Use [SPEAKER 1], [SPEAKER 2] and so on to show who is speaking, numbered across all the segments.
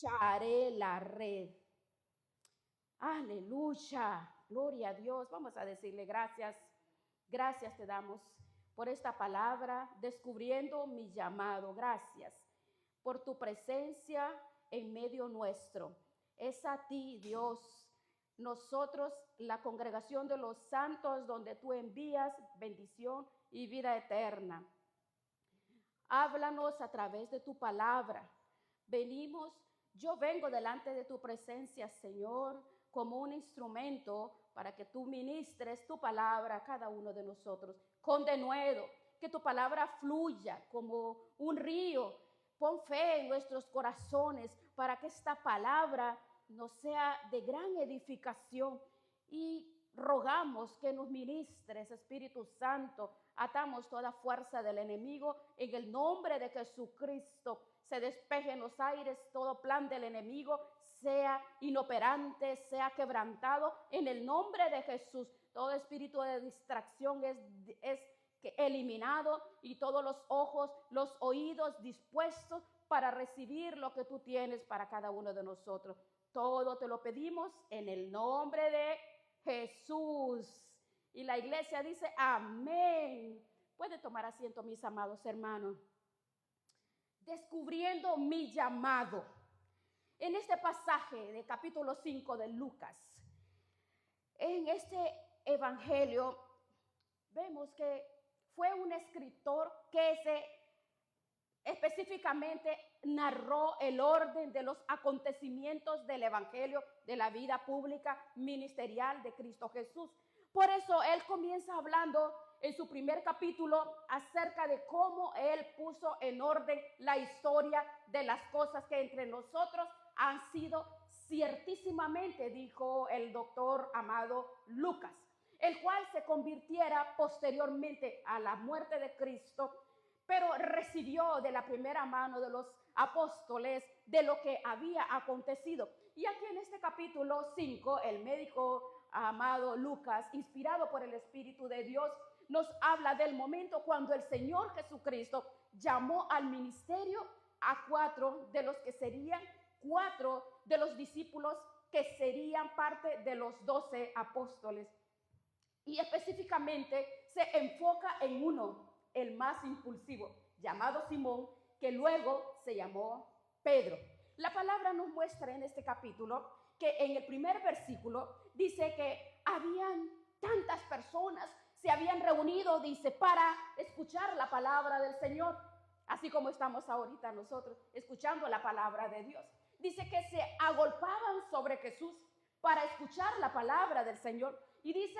[SPEAKER 1] echaré la red. Aleluya, gloria a Dios. Vamos a decirle gracias. Gracias te damos por esta palabra, descubriendo mi llamado. Gracias por tu presencia en medio nuestro. Es a ti, Dios, nosotros, la congregación de los santos, donde tú envías bendición y vida eterna. Háblanos a través de tu palabra. Yo vengo delante de tu presencia, Señor, como un instrumento para que tú ministres tu palabra a cada uno de nosotros con denuedo, que tu palabra fluya como un río. Pon fe en nuestros corazones para que esta palabra nos sea de gran edificación, y rogamos que nos ministres, Espíritu Santo. Atamos toda fuerza del enemigo en el nombre de Jesucristo. Se despeje en los aires todo plan del enemigo, sea inoperante, sea quebrantado en el nombre de Jesús. Todo espíritu de distracción es eliminado, y todos los ojos, los oídos dispuestos para recibir lo que tú tienes para cada uno de nosotros. Todo te lo pedimos en el nombre de Jesús. Y la iglesia dice amén. Puede tomar asiento, mis amados hermanos. Descubriendo mi llamado. En este pasaje de capítulo 5 de Lucas, en este evangelio, vemos que fue un escritor que específicamente narró el orden de los acontecimientos del evangelio, de la vida pública ministerial de Cristo Jesús. Por eso él comienza hablando en su primer capítulo acerca de cómo él puso en orden la historia de las cosas que entre nosotros han sido ciertísimamente, dijo el doctor amado Lucas, el cual se convirtiera posteriormente a la muerte de Cristo, pero recibió de la primera mano de los apóstoles de lo que había acontecido. Y aquí en este capítulo 5, el médico amado Lucas, inspirado por el Espíritu de Dios, nos habla del momento cuando el Señor Jesucristo llamó al ministerio a 4 de los que serían 4 de los discípulos que serían parte de los 12 apóstoles. Y específicamente se enfoca en uno, el más impulsivo, llamado Simón, que luego se llamó Pedro. La palabra nos muestra en este capítulo que en el primer versículo dice que habían tantas personas, se habían reunido, dice, para escuchar la palabra del Señor, así como estamos ahorita nosotros escuchando la palabra de Dios. Dice que se agolpaban sobre Jesús para escuchar la palabra del Señor. Y dice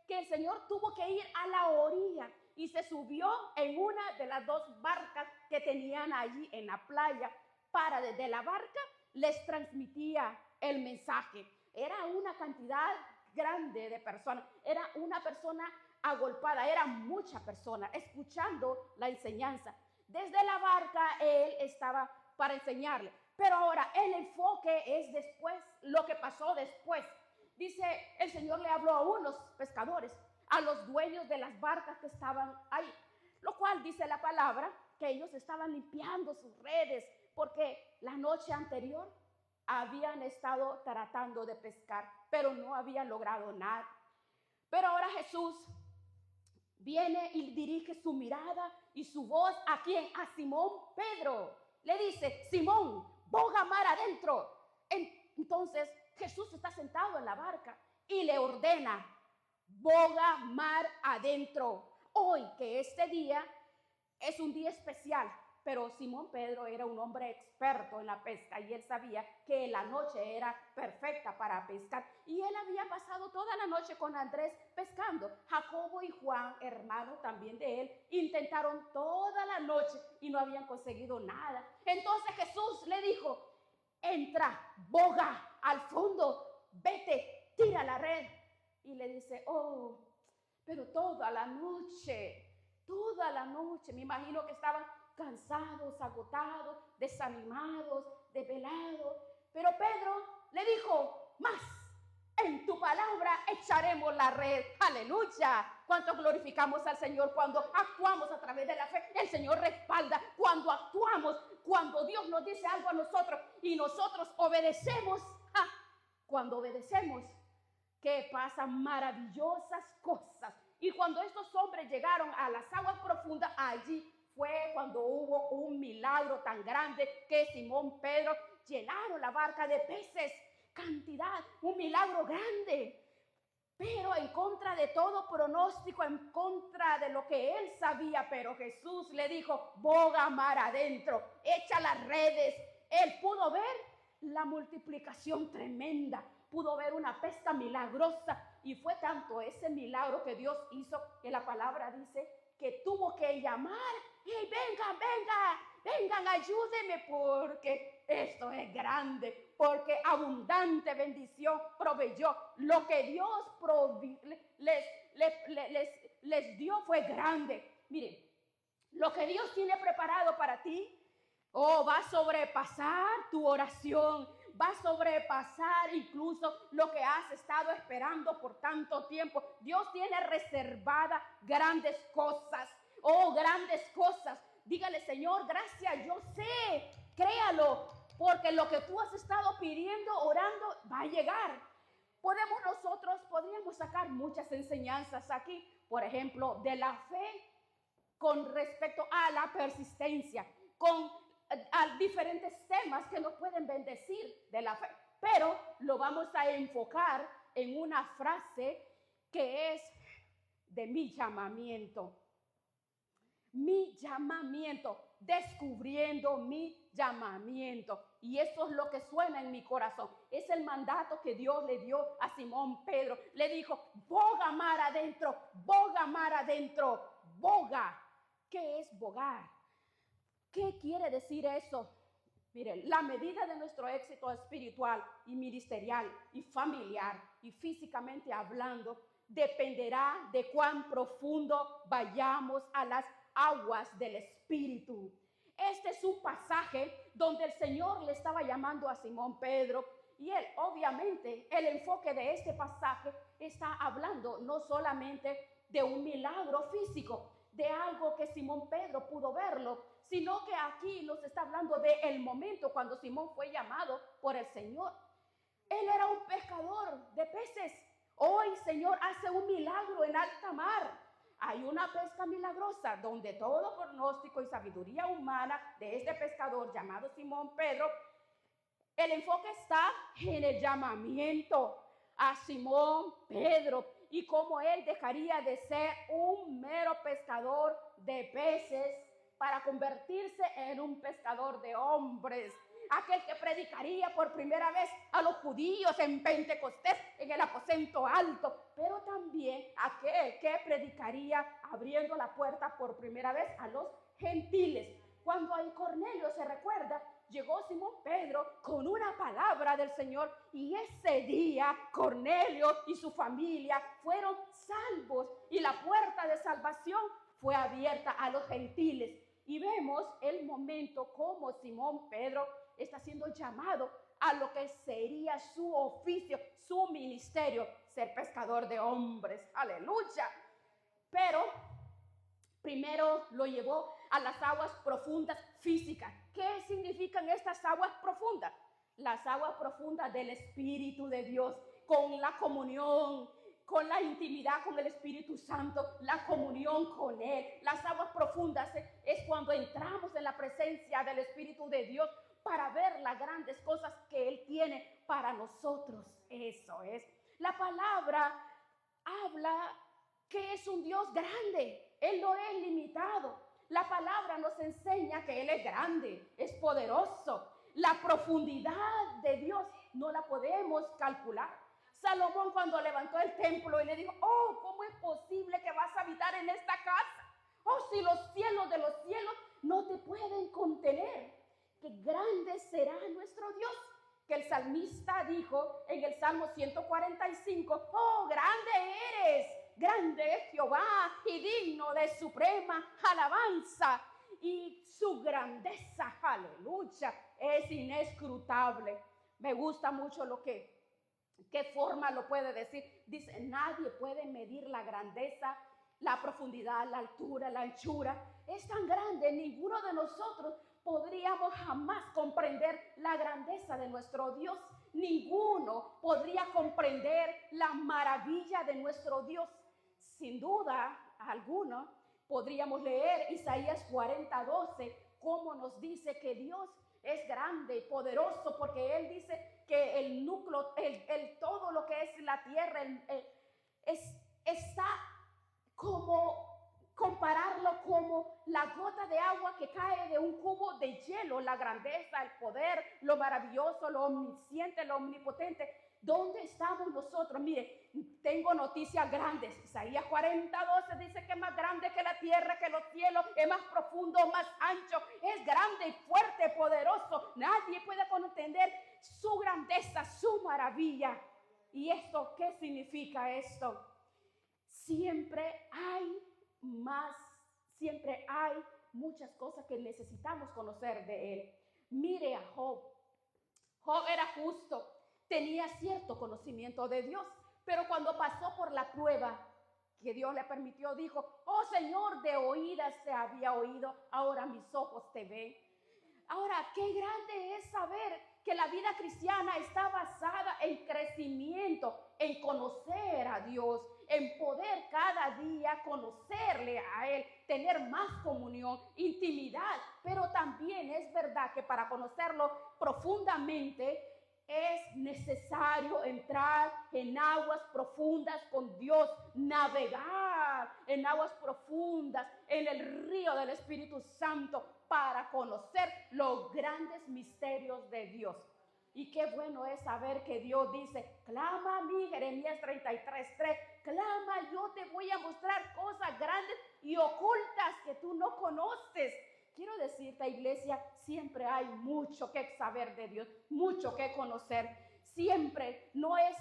[SPEAKER 1] que el Señor tuvo que ir a la orilla y se subió en una de las 2 barcas que tenían allí en la playa, para desde la barca les transmitía el mensaje. Era una cantidad grande de personas, era una persona agolpada, era mucha persona escuchando la enseñanza. Desde la barca él estaba para enseñarle, pero ahora el enfoque es después, lo que pasó después. Dice, el Señor le habló a unos pescadores, a los dueños de las barcas que estaban ahí, lo cual dice la palabra que ellos estaban limpiando sus redes porque la noche anterior habían estado tratando de pescar, pero no habían logrado nada. Pero ahora Jesús viene y dirige su mirada y su voz a ¿quién? A Simón Pedro. Le dice, Simón, boga mar adentro. Entonces Jesús está sentado en la barca y le ordena, boga mar adentro. Hoy, que este día es un día especial, pero Simón Pedro era un hombre experto en la pesca y él sabía que la noche era perfecta para pescar. Y él había pasado toda la noche con Andrés pescando. Jacobo y Juan, hermano también de él, intentaron toda la noche y no habían conseguido nada. Entonces Jesús le dijo, entra, boga al fondo, vete, tira la red. Y le dice, oh, pero toda la noche, me imagino que estaban cansados, agotados, desanimados, desvelados. Pero Pedro le dijo, más, en tu palabra echaremos la red. Aleluya. ¿Cuánto glorificamos al Señor cuando actuamos a través de la fe? El Señor respalda cuando actuamos, cuando Dios nos dice algo a nosotros y nosotros obedecemos. Cuando obedecemos, que pasan maravillosas cosas. Y cuando estos hombres llegaron a las aguas profundas, allí fue cuando hubo un milagro tan grande que Simón Pedro llenaron la barca de peces, cantidad, un milagro grande. Pero en contra de todo pronóstico, en contra de lo que él sabía, pero Jesús le dijo, boga mar adentro, echa las redes. Él pudo ver la multiplicación tremenda, pudo ver una pesca milagrosa, y fue tanto ese milagro que Dios hizo que la palabra dice que tuvo que llamar, hey, vengan, ayúdenme, porque esto es grande, porque abundante bendición proveyó. Lo que Dios les dio fue grande. Miren, lo que Dios tiene preparado para ti, va a sobrepasar tu oración, va a sobrepasar incluso lo que has estado esperando por tanto tiempo. Dios tiene reservada grandes cosas, grandes cosas. Dígale, Señor, gracias, yo sé, créalo, porque lo que tú has estado pidiendo, orando, va a llegar. Podríamos sacar muchas enseñanzas aquí, por ejemplo, de la fe con respecto a la persistencia, a diferentes temas que nos pueden bendecir de la fe, pero lo vamos a enfocar en una frase que es de mi llamamiento, descubriendo mi llamamiento. Y eso es lo que suena en mi corazón. Es el mandato que Dios le dio a Simón Pedro. Le dijo, boga mar adentro, boga. ¿Qué es bogar? ¿Qué quiere decir eso? Miren, la medida de nuestro éxito espiritual y ministerial y familiar y físicamente hablando dependerá de cuán profundo vayamos a las aguas del Espíritu. Este es un pasaje donde el Señor le estaba llamando a Simón Pedro, y él, obviamente, el enfoque de este pasaje está hablando no solamente de un milagro físico, de algo que Simón Pedro pudo verlo, sino que aquí nos está hablando del momento cuando Simón fue llamado por el Señor. Él era un pescador de peces. Hoy, Señor, hace un milagro en alta mar. Hay una pesca milagrosa donde todo pronóstico y sabiduría humana de este pescador llamado Simón Pedro, el enfoque está en el llamamiento a Simón Pedro y cómo él dejaría de ser un mero pescador de peces para convertirse en un pescador de hombres. Aquel que predicaría por primera vez a los judíos en Pentecostés, en el aposento alto, pero también aquel que predicaría abriendo la puerta por primera vez a los gentiles. Cuando en Cornelio, se recuerda, llegó Simón Pedro con una palabra del Señor, y ese día Cornelio y su familia fueron salvos y la puerta de salvación fue abierta a los gentiles. Y vemos el momento como Simón Pedro está siendo llamado a lo que sería su oficio, su ministerio, ser pescador de hombres. Aleluya. Pero primero lo llevó a las aguas profundas físicas. ¿Qué significan estas aguas profundas? Las aguas profundas del Espíritu de Dios, con la comunión, con la intimidad con el Espíritu Santo, la comunión con Él. Las aguas profundas es cuando entramos en la presencia del Espíritu de Dios para ver las grandes cosas que Él tiene para nosotros. Eso es. La palabra habla que es un Dios grande. Él no es limitado. La palabra nos enseña que Él es grande, es poderoso. La profundidad de Dios no la podemos calcular. Salomón, cuando levantó el templo y le dijo, ¿cómo es posible que vas a habitar en esta casa? Si los cielos de los cielos no te pueden contener. Qué grande será nuestro Dios. Que el salmista dijo en el Salmo 145, grande es Jehová y digno de suprema alabanza. Y su grandeza, aleluya, es inescrutable. Me gusta mucho qué forma lo puede decir. Dice, nadie puede medir la grandeza la profundidad, la altura, la anchura. Es tan grande, ninguno de nosotros podríamos jamás comprender la grandeza de nuestro Dios. Ninguno podría comprender la maravilla de nuestro Dios. Sin duda alguna, podríamos leer Isaías 40:12, cómo nos dice que Dios es grande y poderoso, porque Él dice que el núcleo, todo lo que es la tierra, está como compararlo como la gota de agua que cae de un cubo de hielo, la grandeza, el poder, lo maravilloso, lo omnisciente, lo omnipotente. ¿Dónde estamos nosotros? Mire, tengo noticias grandes. Isaías 40:12 dice que es más grande que la tierra, que los cielos, es más profundo, más ancho, es grande y fuerte, poderoso. Nadie puede comprender su grandeza, su maravilla. ¿Y esto qué significa esto? Siempre hay muchas cosas que necesitamos conocer de Él. Mire a Job. Job era justo, tenía cierto conocimiento de Dios, pero cuando pasó por la prueba que Dios le permitió, dijo: oh Señor, de oídas te había oído, ahora mis ojos te ven. Ahora, qué grande es saber que la vida cristiana está basada en crecimiento, en conocer a Dios, en poder cada día conocerle a Él, tener más comunión, intimidad. Pero también es verdad que para conocerlo profundamente es necesario entrar en aguas profundas con Dios, navegar en aguas profundas, en el río del Espíritu Santo, para conocer los grandes misterios de Dios. Y qué bueno es saber que Dios dice: clama a mí, Jeremías 33:3, clama, yo te voy a mostrar cosas grandes y ocultas que tú no conoces. Quiero decirte, iglesia, siempre hay mucho que saber de Dios, mucho que conocer. Siempre no es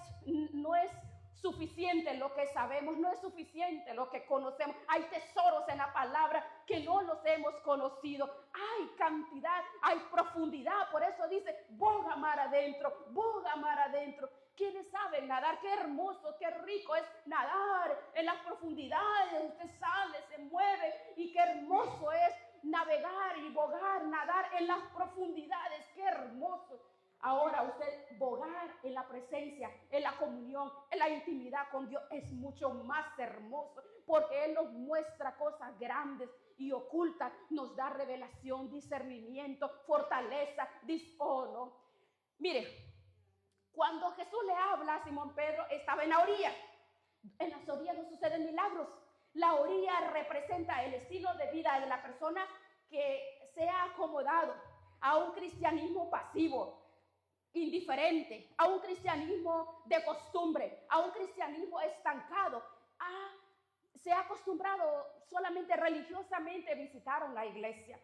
[SPEAKER 1] suficiente lo que sabemos, no es suficiente lo que conocemos. Hay tesoros en la palabra que no los hemos conocido. Hay cantidad, hay profundidad. Por eso dice: boga mar adentro, boga mar adentro. ¿Quiénes saben nadar? Qué hermoso, qué rico es nadar en las profundidades. Usted sale, se mueve, y qué hermoso es navegar y bogar, nadar en las profundidades. Qué hermoso. Ahora usted bogar en la presencia, en la comunión, en la intimidad con Dios es mucho más hermoso, porque Él nos muestra cosas grandes y ocultas, nos da revelación, discernimiento, fortaleza, no. Mire, cuando Jesús le habla a Simón Pedro, estaba en la orilla. En las orillas no suceden milagros. La orilla representa el estilo de vida de la persona que se ha acomodado a un cristianismo pasivo, indiferente, a un cristianismo de costumbre, a un cristianismo estancado. Se ha acostumbrado solamente religiosamente a visitar una iglesia.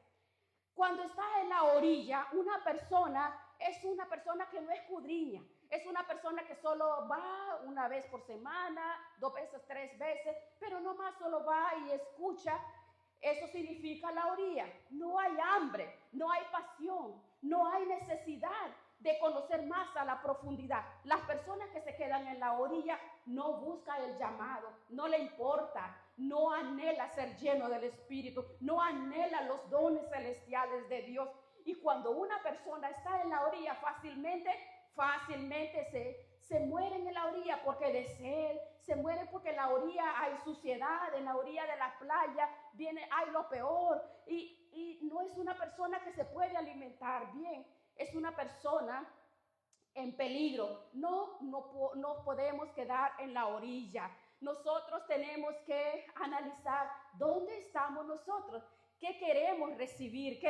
[SPEAKER 1] Cuando está en la orilla, una persona es una persona que no escudriña, es una persona que solo va una vez por semana, 2 veces, 3 veces, pero no más, solo va y escucha. Eso significa la orilla. No hay hambre, no hay pasión, no hay necesidad de conocer más a la profundidad. Las personas que se quedan en la orilla no buscan el llamado, no le importa, no anhela ser lleno del Espíritu, no anhela los dones celestiales de Dios. Y cuando una persona está en la orilla, fácilmente se mueren en la orilla porque de sed, se mueren porque en la orilla hay suciedad, en la orilla de la playa hay lo peor, y no es una persona que se puede alimentar bien, es una persona en peligro. No podemos quedar en la orilla. Nosotros tenemos que analizar dónde estamos nosotros, qué queremos recibir.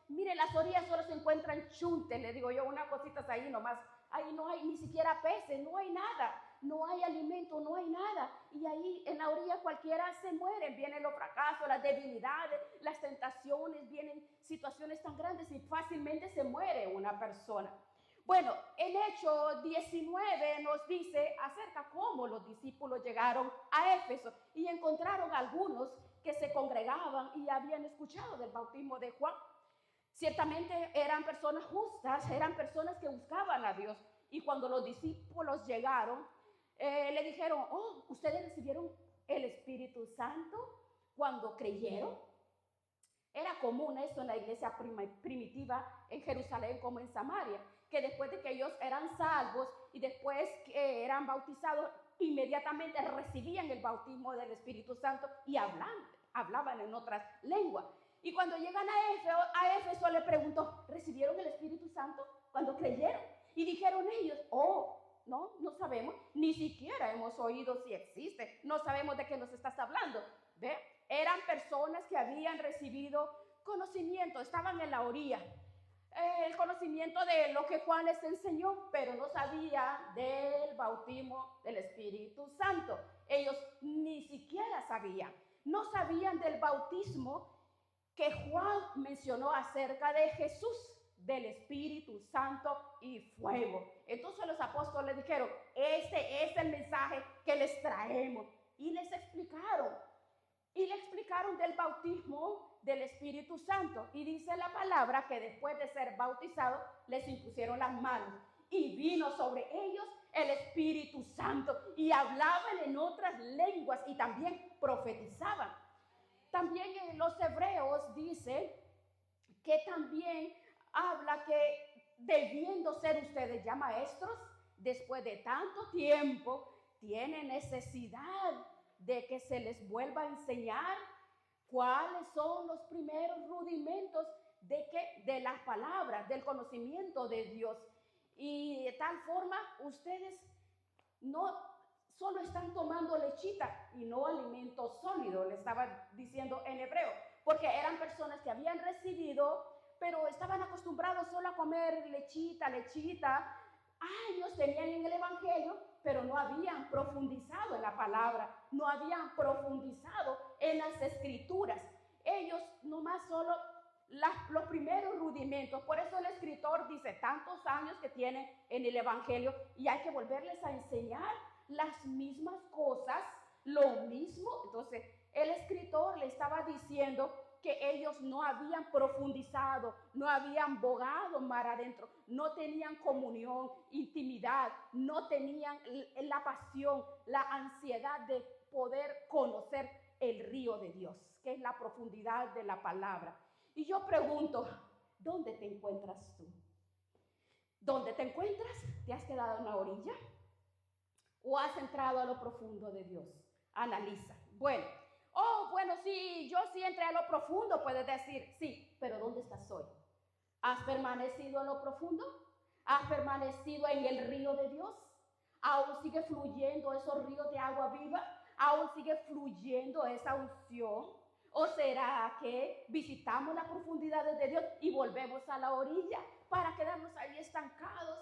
[SPEAKER 1] Mire, las orillas solo se encuentran chuntes, le digo yo, unas cositas ahí nomás. Ahí no hay ni siquiera peces, no hay nada, no hay alimento, no hay nada. Y ahí en la orilla cualquiera se muere. Vienen los fracasos, las debilidades, las tentaciones, vienen situaciones tan grandes y fácilmente se muere una persona. Bueno, el Hecho 19 nos dice acerca cómo los discípulos llegaron a Éfeso y encontraron a algunos que se congregaban y habían escuchado del bautismo de Juan. Ciertamente eran personas justas, eran personas que buscaban a Dios. Y cuando los discípulos llegaron, le dijeron: oh, ustedes recibieron el Espíritu Santo cuando creyeron. Era común eso en la iglesia primitiva en Jerusalén como en Samaria, que después de que ellos eran salvos y después que eran bautizados, inmediatamente recibían el bautismo del Espíritu Santo y hablaban en otras lenguas. Y cuando llegan a Éfeso le preguntó, ¿recibieron el Espíritu Santo cuando creyeron? Y dijeron ellos, no sabemos, ni siquiera hemos oído si existe, no sabemos de qué nos estás hablando. ¿Ve? Eran personas que habían recibido conocimiento, estaban en la orilla, el conocimiento de lo que Juan les enseñó, pero no sabían del bautismo del Espíritu Santo. Ellos ni siquiera sabían, no sabían del bautismo que Juan mencionó acerca de Jesús, del Espíritu Santo y fuego. Entonces los apóstoles dijeron, este es el mensaje que les traemos. Y les explicaron del bautismo del Espíritu Santo. Y dice la palabra que después de ser bautizados, les impusieron las manos. Y vino sobre ellos el Espíritu Santo. Y hablaban en otras lenguas y también profetizaban. También en los Hebreos dice que también habla que debiendo ser ustedes ya maestros, después de tanto tiempo, tienen necesidad de que se les vuelva a enseñar cuáles son los primeros rudimentos de las palabras, del conocimiento de Dios. Y de tal forma, ustedes no solo están tomando lechita y no alimento sólido, le estaba diciendo en hebreo, porque eran personas que habían recibido, pero estaban acostumbrados solo a comer lechita. Ellos tenían en el Evangelio, pero no habían profundizado en la palabra, no habían profundizado en las Escrituras. Ellos nomás solo los primeros rudimentos. Por eso el escritor dice tantos años que tienen en el Evangelio y hay que volverles a enseñar las mismas cosas, lo mismo. Entonces el escritor le estaba diciendo que ellos no habían profundizado, no habían bogado mar adentro, no tenían comunión, intimidad, no tenían la pasión, la ansiedad de poder conocer el río de Dios, que es la profundidad de la palabra. Y yo pregunto, ¿dónde te encuentras tú? ¿Dónde te encuentras? ¿Te has quedado en la orilla? ¿O has entrado a lo profundo de Dios? Analiza. Bueno, sí, yo sí entré a lo profundo, puedes decir, sí, pero ¿dónde estás hoy? ¿Has permanecido en lo profundo? ¿Has permanecido en el río de Dios? ¿Aún sigue fluyendo esos ríos de agua viva? ¿Aún sigue fluyendo esa unción? ¿O será que visitamos las profundidades de Dios y volvemos a la orilla para quedarnos ahí estancados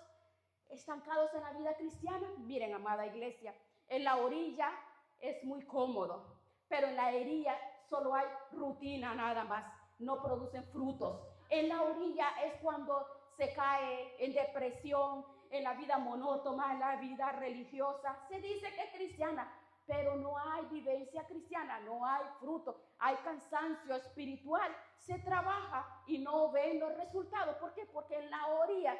[SPEAKER 1] en la vida cristiana? Miren, amada iglesia, en la orilla es muy cómodo, pero en la orilla solo hay rutina nada más, no producen frutos. En la orilla es cuando se cae en depresión, en la vida monótona, en la vida religiosa. Se dice que es cristiana, pero no hay vivencia cristiana, no hay fruto, hay cansancio espiritual. Se trabaja y no ven los resultados. ¿Por qué? Porque en la orilla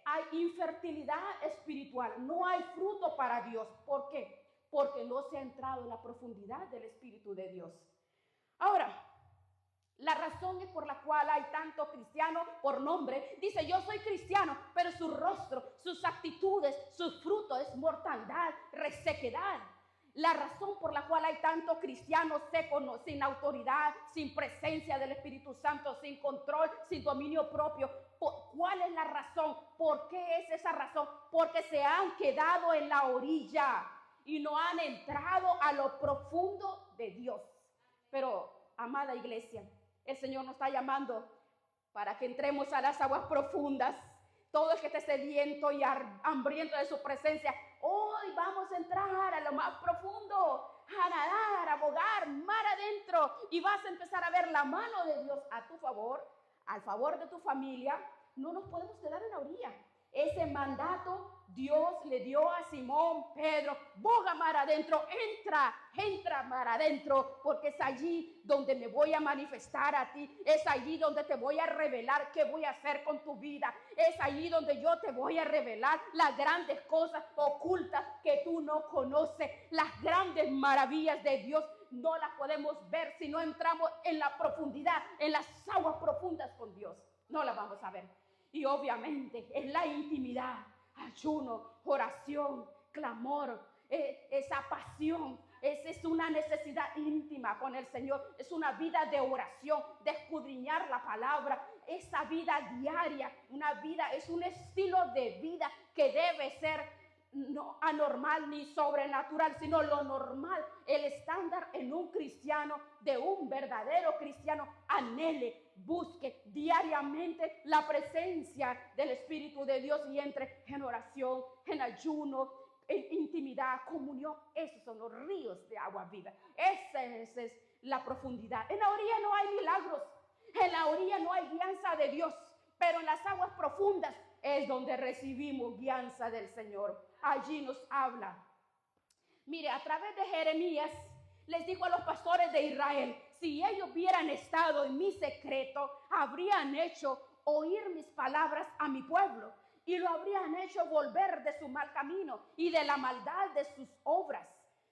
[SPEAKER 1] hay infertilidad espiritual, no hay fruto para Dios. ¿Por qué? Porque no se ha entrado en la profundidad del Espíritu de Dios. Ahora, la razón es por la cual hay tanto cristiano por nombre. Dice, yo soy cristiano, pero su rostro, sus actitudes, sus frutos es mortandad, resequedad. La razón por la cual hay tanto cristiano seco, sin autoridad, sin presencia del Espíritu Santo, sin control, sin dominio propio. ¿Cuál es la razón? ¿Por qué es esa razón? Porque se han quedado en la orilla y no han entrado a lo profundo de Dios. Pero, amada iglesia, el Señor nos está llamando para que entremos a las aguas profundas. Todo el que esté sediento y hambriento de su presencia, hoy vamos a entrar a lo más profundo, a nadar, a bogar mar adentro, y vas a empezar a ver la mano de Dios a tu favor, al favor de tu familia. No nos podemos quedar en la orilla. ese mandato Dios le dio a Simón Pedro: boga mar adentro, entra mar adentro, porque es allí donde me voy a manifestar a ti, es allí donde te voy a revelar qué voy a hacer con tu vida, es allí donde yo te voy a revelar las grandes cosas ocultas que tú no conoces, las grandes maravillas de Dios. No las podemos ver si no entramos en la profundidad, en las aguas profundas con Dios. No las vamos a ver. Y obviamente es la intimidad, ayuno, oración, clamor, esa pasión. Esa es una necesidad íntima con el Señor. Es una vida de oración, de escudriñar la palabra. Esa vida diaria, una vida, es un estilo de vida que debe ser no anormal ni sobrenatural, sino lo normal, el estándar en un cristiano, de un verdadero cristiano. Anhele, busque diariamente la presencia del Espíritu de Dios y entre en oración, en ayuno, en intimidad, comunión. Esos son los ríos de agua viva. Esa es la profundidad. En la orilla no hay milagros, en la orilla no hay guianza de Dios, pero en las aguas profundas es donde recibimos guianza del Señor. Allí nos habla. Mire, a través de Jeremías les dijo a los pastores de Israel: si ellos hubieran estado en mi secreto, habrían hecho oír mis palabras a mi pueblo y lo habrían hecho volver de su mal camino y de la maldad de sus obras.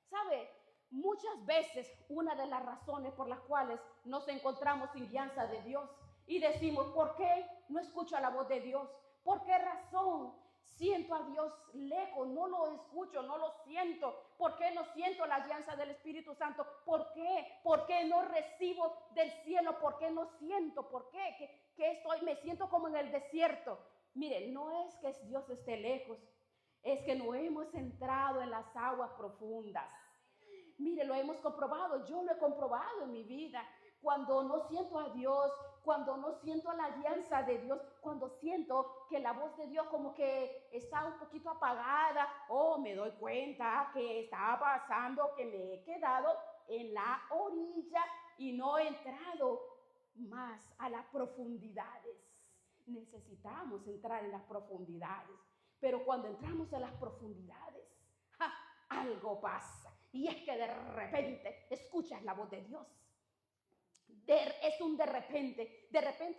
[SPEAKER 1] ¿Sabe? Muchas veces una de las razones por las cuales nos encontramos sin guianza de Dios y decimos: ¿por qué no escucho la voz de Dios? ¿Por qué razón siento a Dios lejos? No lo escucho, no lo siento. ¿Por qué no siento la guianza del Espíritu Santo? ¿Por qué? ¿Por qué no recibo del cielo? ¿Por qué no siento? ¿Por qué? ¿Qué me siento como en el desierto? Mire, no es que Dios esté lejos, es que no hemos entrado en las aguas profundas. Mire, lo hemos comprobado, yo lo he comprobado en mi vida. Cuando no siento a Dios, cuando no siento la alianza de Dios, cuando siento que la voz de Dios como que está un poquito apagada, me doy cuenta que está pasando, que me he quedado en la orilla y no he entrado más a las profundidades. Necesitamos entrar en las profundidades, pero cuando entramos en las profundidades, algo pasa. Y es que de repente escuchas la voz de Dios. Es un de repente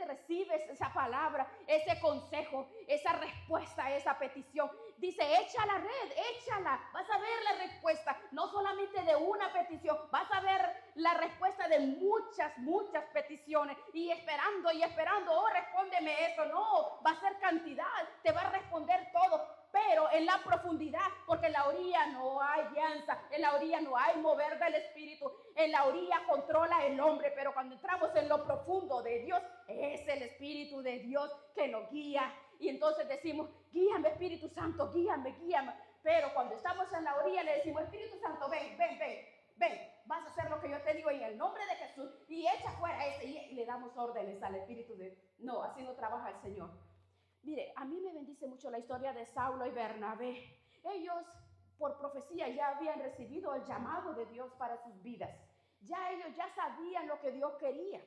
[SPEAKER 1] recibes esa palabra, ese consejo, esa respuesta a esa petición. Dice: echa la red, échala, vas a ver la respuesta, no solamente de una petición, vas a ver la respuesta de muchas peticiones, y esperando, respóndeme eso. No, va a ser cantidad, te va a responder todo, pero en la profundidad, porque en la orilla no hay guianza, en la orilla no hay mover del Espíritu, en la orilla controla el hombre, pero cuando entramos en lo profundo de Dios, es el Espíritu de Dios que nos guía. Y entonces decimos: guíame, Espíritu Santo, guíame. Pero cuando estamos en la orilla le decimos: Espíritu Santo, ven, vas a hacer lo que yo te digo en el nombre de Jesús, y echa fuera y le damos órdenes al Espíritu de... No, así no trabaja el Señor. Mire, a mí me bendice mucho la historia de Saulo y Bernabé. Ellos, por profecía, ya habían recibido el llamado de Dios para sus vidas. Ellos ya sabían lo que Dios quería.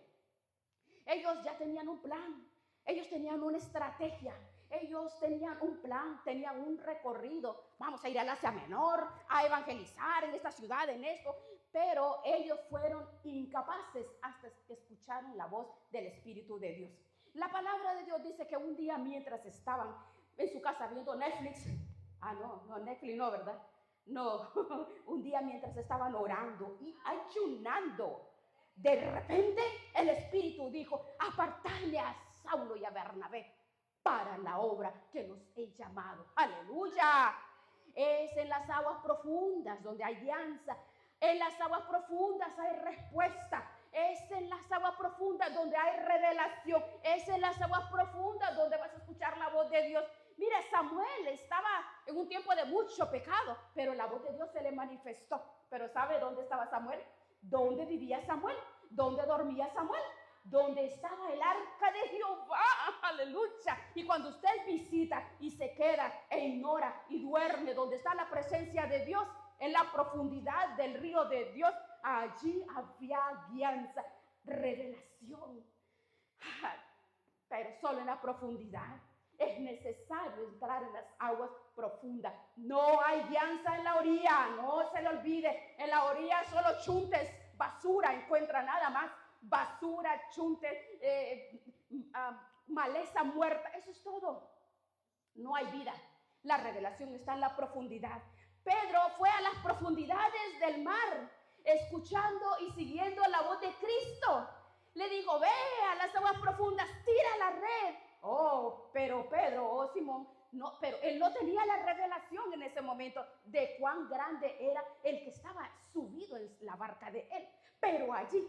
[SPEAKER 1] Ellos ya tenían un plan. Ellos tenían una estrategia. Ellos tenían un plan, tenían un recorrido. Vamos a ir al Asia Menor, a evangelizar en esta ciudad, en esto. Pero ellos fueron incapaces hasta que escucharon la voz del Espíritu de Dios. La palabra de Dios dice que un día, mientras estaban en su casa viendo Netflix, Netflix no, ¿verdad? No, un día mientras estaban orando y ayunando, de repente el Espíritu dijo: apartadle a Saulo y a Bernabé para la obra que los he llamado. ¡Aleluya! Es en las aguas profundas donde hay guianza. En las aguas profundas hay respuesta. Es en las aguas profundas donde hay revelación. Es en las aguas profundas donde vas a escuchar la voz de Dios. Mira, Samuel estaba en un tiempo de mucho pecado, pero la voz de Dios se le manifestó. Pero ¿sabe dónde estaba Samuel? ¿Dónde vivía Samuel? ¿Dónde dormía Samuel? Donde estaba el arca de Jehová. Aleluya. Y cuando usted visita y se queda e ignora y duerme donde está la presencia de Dios, en la profundidad del río de Dios, allí había guianza, revelación. Pero solo en la profundidad. Es necesario entrar en las aguas profundas. No hay guianza en la orilla, no se le olvide. En la orilla solo chuntes, basura, encuentra nada más. Basura, chuntes, maleza muerta, eso es todo. No hay vida. La revelación está en la profundidad. Pedro fue a las profundidades del mar, escuchando y siguiendo la voz de Cristo. Le dijo, ve a las aguas profundas, tira la red. Oh, pero Pedro, oh Simón, no, pero él no tenía la revelación en ese momento de cuán grande era el que estaba subido en la barca de él. Pero allí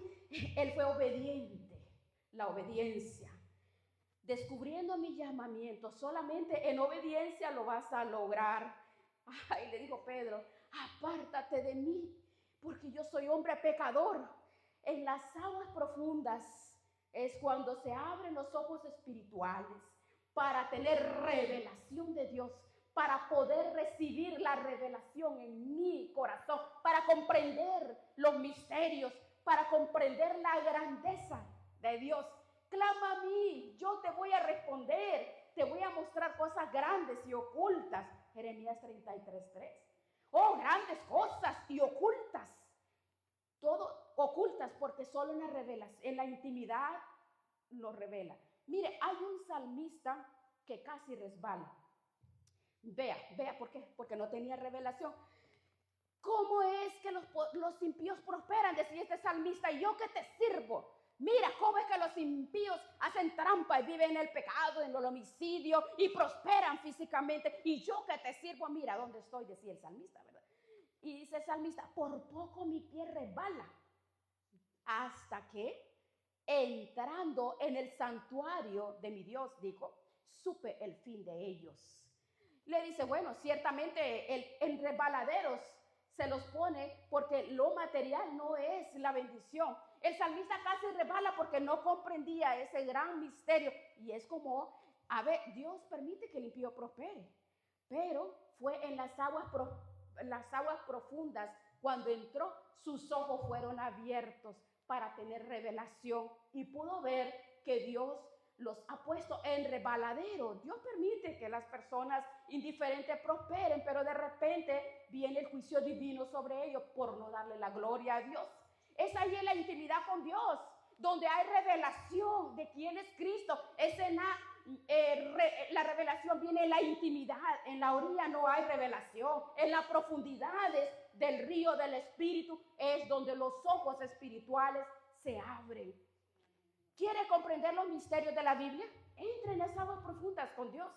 [SPEAKER 1] él fue obediente, la obediencia. Descubriendo mi llamamiento, solamente en obediencia lo vas a lograr. Ay, le dijo Pedro, apártate de mí, porque yo soy hombre pecador. En las aguas profundas es cuando se abren los ojos espirituales para tener revelación de Dios, para poder recibir la revelación en mi corazón, para comprender los misterios, para comprender la grandeza de Dios. Clama a mí, yo te voy a responder, te voy a mostrar cosas grandes y ocultas. Jeremías 33:3. Oh, grandes cosas y ocultas. Todo ocultas porque solo en la revelación, en la intimidad lo revela. Mire, hay un salmista que casi resbala. Vea por qué, porque no tenía revelación. ¿Cómo es que los impíos prosperan? Decía este salmista, ¿y yo qué te sirvo? Mira, ¿cómo es que los impíos hacen trampa y viven en el pecado, en el homicidio y prosperan físicamente? ¿Y yo qué te sirvo? Mira dónde estoy, decía el salmista, ¿verdad? Y dice el salmista, por poco mi pie resbala, hasta que entrando en el santuario de mi Dios, dijo, supe el fin de ellos. Le dice, bueno, ciertamente en resbaladeros se los pone porque lo material no es la bendición. El salmista casi resbala porque no comprendía ese gran misterio. Y es como, a ver, Dios permite que el impío prospere, pero fue en las aguas profundas cuando entró, sus ojos fueron abiertos para tener revelación y pudo ver que Dios los ha puesto en resbaladero. Dios permite que las personas indiferentes prosperen, pero de repente viene el juicio divino sobre ellos por no darle la gloria a Dios. Es ahí en la intimidad con Dios, donde hay revelación de quién es Cristo. Es en la revelación viene en la intimidad. En la orilla no hay revelación. En las profundidades del río del Espíritu es donde los ojos espirituales se abren. ¿Quiere comprender los misterios de la Biblia? Entre en las aguas profundas con Dios.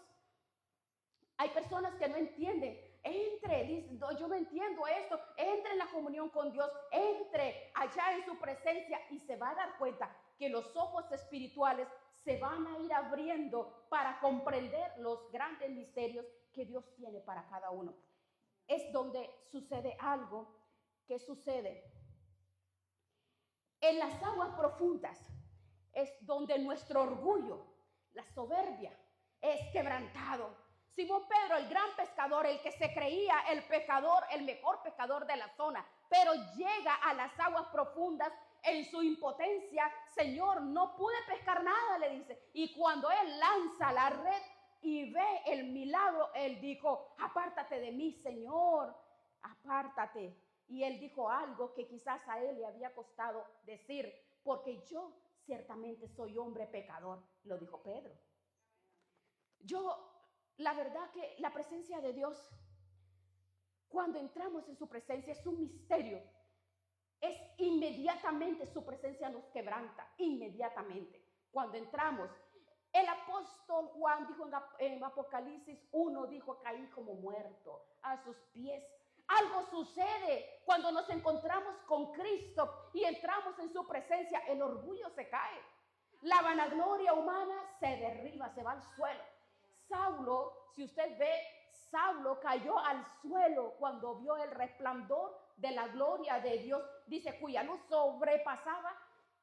[SPEAKER 1] Hay personas que no entienden. Entre, dice, no, yo no entiendo esto. Entre en la comunión con Dios. Entre allá en su presencia y se va a dar cuenta que los ojos espirituales se van a ir abriendo para comprender los grandes misterios que Dios tiene para cada uno. Es donde sucede algo que sucede en las aguas profundas. Es donde nuestro orgullo, la soberbia, es quebrantado. Simón Pedro, el gran pescador, el que se creía el pescador, el mejor pescador de la zona, pero llega a las aguas profundas en su impotencia. Señor, no pude pescar nada, le dice. Y cuando él lanza la red y ve el milagro, él dijo, apártate de mí, Señor, apártate. Y él dijo algo que quizás a él le había costado decir, porque yo ciertamente soy hombre pecador, lo dijo Pedro. La verdad que la presencia de Dios, cuando entramos en su presencia, es un misterio. Es inmediatamente su presencia nos quebranta, inmediatamente. Cuando entramos, el apóstol Juan dijo en Apocalipsis 1, dijo, caí como muerto a sus pies. Algo sucede cuando nos encontramos con Cristo y entramos en su presencia. El orgullo se cae. La vanagloria humana se derriba, se va al suelo. Saulo, si usted ve, Saulo cayó al suelo cuando vio el resplandor de la gloria de Dios. Dice, cuya luz sobrepasaba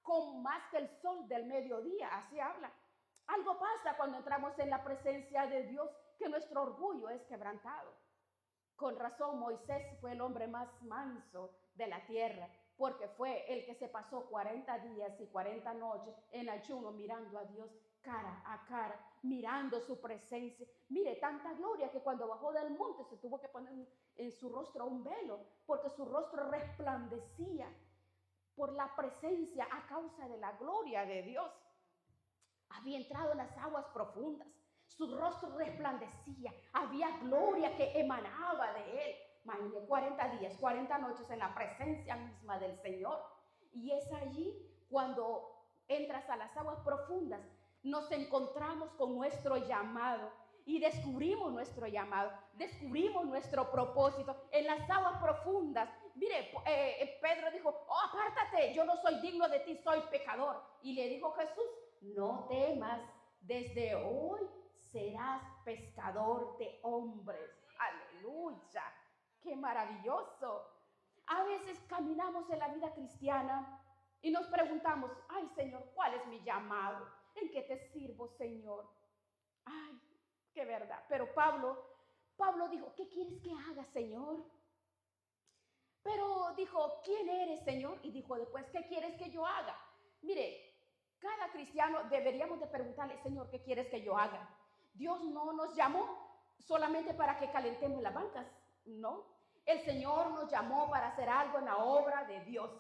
[SPEAKER 1] con más que el sol del mediodía. Así habla. Algo pasa cuando entramos en la presencia de Dios, que nuestro orgullo es quebrantado. Con razón, Moisés fue el hombre más manso de la tierra, porque fue el que se pasó 40 días y 40 noches en ayuno mirando a Dios cara a cara. mirando su presencia. Mire, tanta gloria que cuando bajó del monte se tuvo que poner en su rostro un velo, porque su rostro resplandecía por la presencia a causa de la gloria de Dios. Había entrado en las aguas profundas, su rostro resplandecía, había gloria que emanaba de él. Imagínate, 40 días, 40 noches en la presencia misma del Señor. Y es allí cuando entras a las aguas profundas, nos encontramos con nuestro llamado y descubrimos nuestro llamado, descubrimos nuestro propósito en las aguas profundas. Mire, Pedro dijo, oh, apártate, yo no soy digno de ti, soy pecador. Y le dijo Jesús, no temas, desde hoy serás pescador de hombres. Aleluya, qué maravilloso. A veces caminamos en la vida cristiana y nos preguntamos, ay Señor, ¿cuál es mi llamado? ¿En qué te sirvo, Señor? Ay, qué verdad. Pero Pablo dijo, ¿qué quieres que haga, Señor? Pero dijo, ¿quién eres, Señor? Y dijo después, ¿qué quieres que yo haga? Mire, cada cristiano deberíamos de preguntarle, Señor, ¿qué quieres que yo haga? Dios no nos llamó solamente para que calentemos las bancas, no. El Señor nos llamó para hacer algo en la obra de Dios.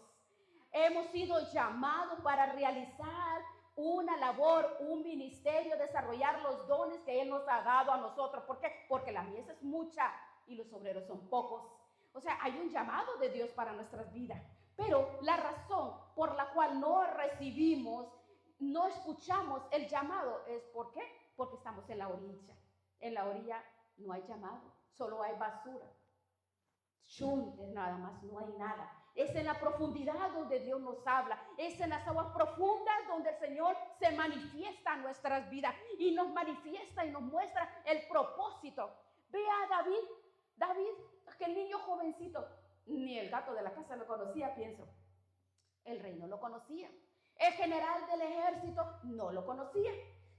[SPEAKER 1] Hemos sido llamados para realizar una labor, un ministerio, desarrollar los dones que Él nos ha dado a nosotros. ¿Por qué? Porque la mies es mucha y los obreros son pocos. O sea, hay un llamado de Dios para nuestras vidas. Pero la razón por la cual no recibimos, no escuchamos el llamado es ¿por qué? Porque estamos en la orilla. En la orilla no hay llamado, solo hay basura. Chuntes nada más, no hay nada. Es en la profundidad donde Dios nos habla. Es en las aguas profundas donde el Señor se manifiesta en nuestras vidas y nos manifiesta y nos muestra el propósito. Vea a David, aquel niño jovencito, ni el gato de la casa lo conocía, pienso. El rey no lo conocía. El general del ejército no lo conocía.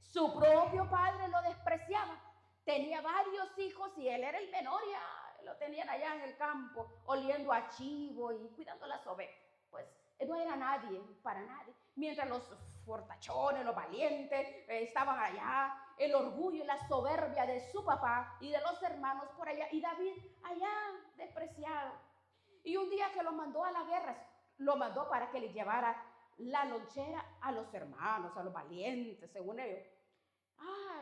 [SPEAKER 1] Su propio padre lo despreciaba. Tenía varios hijos y él era el menor, ya lo tenían allá en el campo, oliendo a chivo y cuidando las ovejas. Pues no era nadie, para nadie. Mientras los fortachones, los valientes, estaban allá, el orgullo y la soberbia de su papá y de los hermanos por allá, y David allá despreciado. Y un día que lo mandó a la guerra, lo mandó para que le llevara la lonchera a los hermanos, a los valientes, según ellos.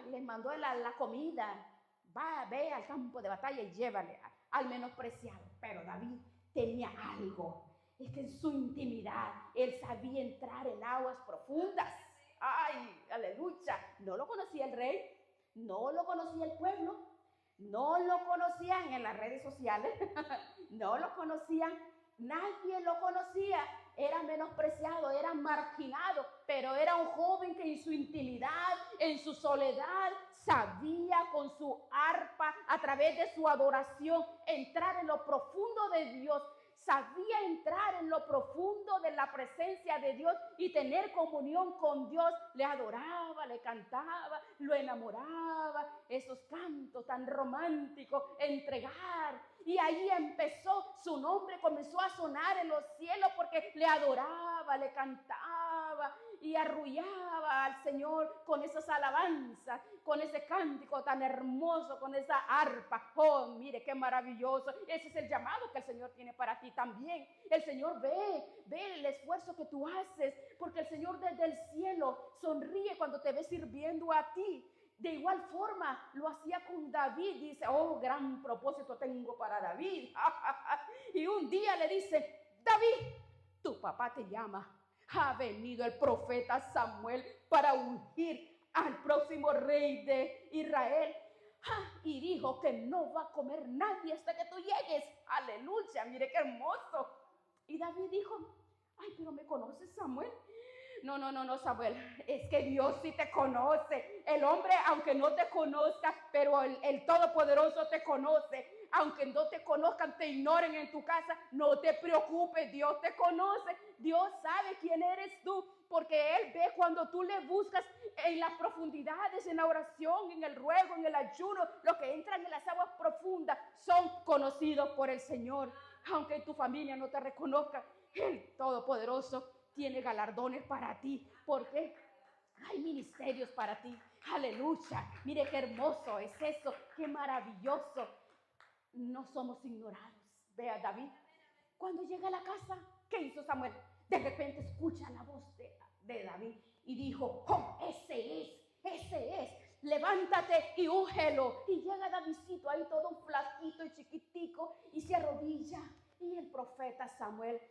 [SPEAKER 1] Les mandó la comida. Ve al campo de batalla y llévale al menospreciado. Pero David tenía algo. Es que en su intimidad él sabía entrar en aguas profundas. Ay, aleluya. No lo conocía el rey, no lo conocía el pueblo, no lo conocían en las redes sociales, no lo conocían, nadie lo conocía. Era menospreciado, era marginado, pero era un joven que en su intimidad, en su soledad, sabía con su arpa, a través de su adoración, entrar en lo profundo de Dios. Sabía entrar en lo profundo de la presencia de Dios y tener comunión con Dios. Le adoraba, le cantaba, lo enamoraba. Esos cantos tan románticos, entregar. Y ahí empezó, su nombre comenzó a sonar en los cielos porque le adoraba, le cantaba y arrullaba al Señor con esas alabanzas, con ese cántico tan hermoso, con esa arpa. Oh, mire qué maravilloso. Ese es el llamado que el Señor tiene para ti también. El Señor ve el esfuerzo que tú haces, porque el Señor desde el cielo sonríe cuando te ve sirviendo a ti. De igual forma lo hacía con David. Dice, oh, gran propósito tengo para David. Y un día le dice, David, tu papá te llama. Ha venido el profeta Samuel para ungir al próximo rey de Israel. Y dijo que no va a comer nadie hasta que tú llegues. Aleluya, mire qué hermoso. Y David dijo, ay, pero ¿me conoces, Samuel? No, Samuel, es que Dios sí te conoce. El hombre, aunque no te conozca, pero el Todopoderoso te conoce. Aunque no te conozcan, te ignoren en tu casa, no te preocupes, Dios te conoce. Dios sabe quién eres tú, porque Él ve cuando tú le buscas en las profundidades, en la oración, en el ruego, en el ayuno. Los que entran en las aguas profundas son conocidos por el Señor. Aunque tu familia no te reconozca, el Todopoderoso tiene galardones para ti, porque hay ministerios para ti. Aleluya. Mire qué hermoso es eso, qué maravilloso. No somos ignorados. Vea David, cuando llega a la casa, ¿qué hizo Samuel? De repente escucha la voz de David y dijo, oh, ese es, levántate y úngelo. Y llega Davidcito ahí todo flaquito y chiquitico y se arrodilla. Y el profeta Samuel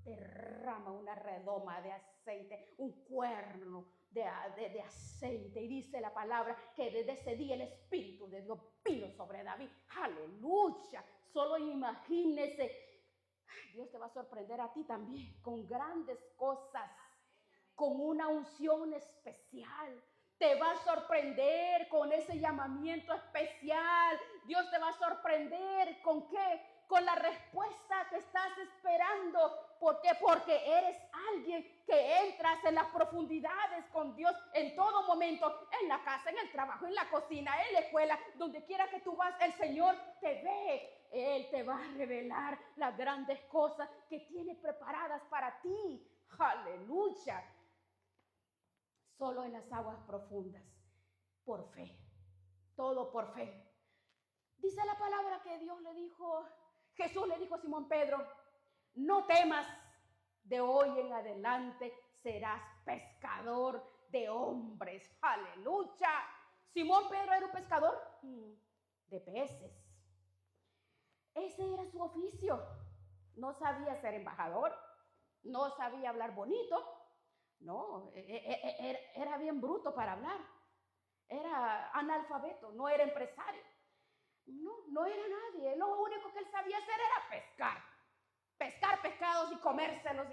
[SPEAKER 1] derrama una redoma de aceite, un cuerno de aceite, y dice la palabra que desde ese día el Espíritu de Dios vino sobre David. Aleluya. Solo imagínese, Dios te va a sorprender a ti también con grandes cosas, con una unción especial. Te va a sorprender con ese llamamiento especial. Dios te va a sorprender con qué, con la respuesta que estás esperando. ¿Por qué? Porque eres alguien que entras en las profundidades con Dios en todo momento, en la casa, en el trabajo, en la cocina, en la escuela, donde quiera que tú vas, el Señor te ve. Él te va a revelar las grandes cosas que tiene preparadas para ti. Aleluya. Solo en las aguas profundas, por fe, todo por fe. Dice la palabra que Dios le dijo, Jesús le dijo a Simón Pedro, no temas, de hoy en adelante serás pescador de hombres. Aleluya. Simón Pedro era un pescador de peces. Ese era su oficio. No sabía ser embajador, no sabía hablar bonito. No, era bien bruto para hablar. Era analfabeto, no era empresario. No era nadie. Lo único que él sabía hacer era pescar. Pescar pescados y comérselos.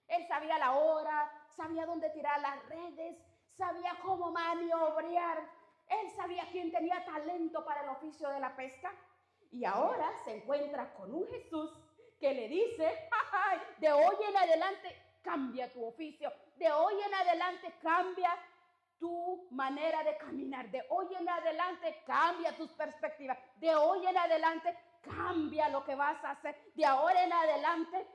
[SPEAKER 1] Él sabía la hora, sabía dónde tirar las redes, sabía cómo maniobrar. Él sabía quién tenía talento para el oficio de la pesca. Y ahora se encuentra con un Jesús que le dice, ¡ay! De hoy en adelante cambia tu oficio. De hoy en adelante cambia tu manera de caminar. De hoy en adelante cambia tus perspectivas. De hoy en adelante cambia lo que vas a hacer. De ahora en adelante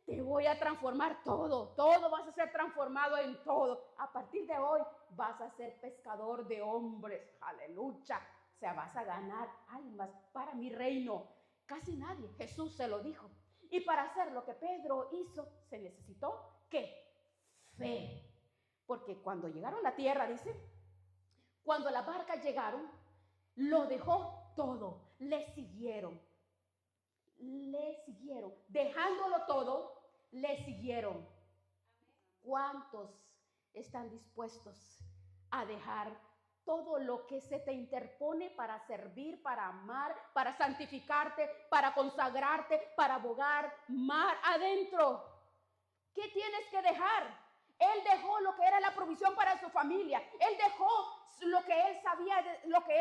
[SPEAKER 1] te voy a transformar todo. Todo vas a ser transformado en todo. A partir de hoy vas a ser pescador de hombres. Aleluya. O sea, vas a ganar almas para mi reino. Casi nadie. Jesús se lo dijo. Y para hacer lo que Pedro hizo, se necesitó, ¿qué? Fe. Porque cuando llegaron a la tierra, dice, cuando las barcas llegaron, lo dejó todo. Le siguieron. Dejándolo todo, le siguieron. ¿Cuántos están dispuestos a dejar todo lo que se te interpone para servir, para amar, para santificarte, para consagrarte, para abogar mar adentro? ¿Qué tienes que dejar? Él dejó lo que era la provisión para su familia. Él dejó lo que él sabía,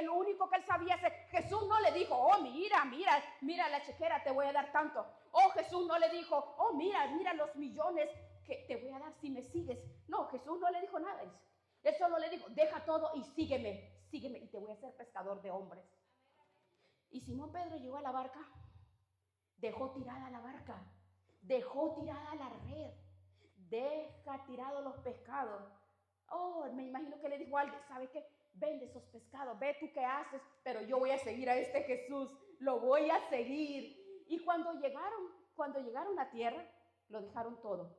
[SPEAKER 1] lo único que él sabía hacer. Jesús no le dijo, oh, mira la chequera, te voy a dar tanto. Oh, Jesús no le dijo, oh, mira los millones que te voy a dar si me sigues. No, Jesús no le dijo nada. Él solo le dijo, deja todo y sígueme y te voy a hacer pescador de hombres. Y Simón Pedro llegó a la barca, dejó tirada la barca, dejó tirada la red, deja tirados los pescados. Oh, me imagino que le dijo a alguien, ¿sabe qué? Vende esos pescados, ve tú qué haces, pero yo voy a seguir a este Jesús, lo voy a seguir. Y cuando llegaron a tierra, lo dejaron todo